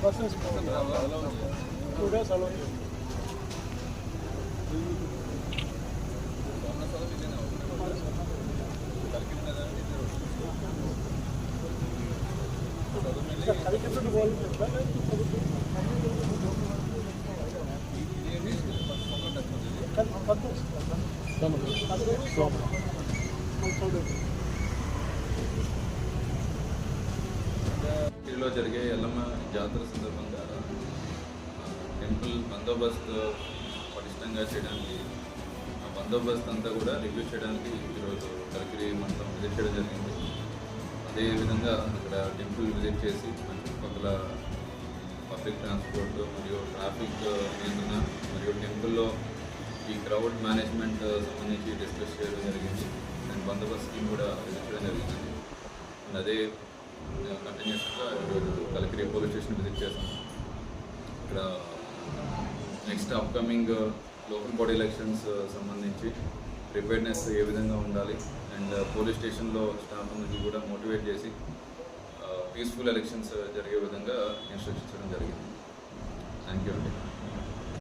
buses 2 days alone. లో జరిగే ఎల్లమ్మ జాతర సందర్భంగా టెంపుల్ బందోబస్తు పటిష్టంగా చేయడానికి ఆ బందోబస్తు అంతా కూడా రివ్యూ చేయడానికి ఈరోజు కలికిరి మండలం విజిట్ చేయడం జరిగింది. అదేవిధంగా అక్కడ టెంపుల్ విజిట్ చేసి చుట్టుపక్కల పబ్లిక్ ట్రాన్స్పోర్ట్ మరియు ట్రాఫిక్ నియంత్రణ మరియు టెంపుల్లో ఈ క్రౌడ్ మేనేజ్మెంట్ సంబంధించి డిస్కస్ చేయడం జరిగింది. అండ్ బందోబస్తు స్కీమ్ కూడా విజిట్ చేయడం జరిగింది. అండ్ అదే కంటిన్యూస్గా ఈరోజు కలికిరి పోలీస్ స్టేషన్ విజిట్ చేశాము. ఇక్కడ next upcoming local body elections సంబంధించి ప్రిపేర్నెస్ ఏ విధంగా ఉండాలి అండ్ పోలీస్ స్టేషన్లో స్టాఫ్ అందరికీ కూడా మోటివేట్ చేసి పీస్ఫుల్ ఎలక్షన్స్ జరిగే విధంగా ఇన్స్ట్రక్షన్స్ ఇవ్వడం జరిగింది. థ్యాంక్ యూ అండి.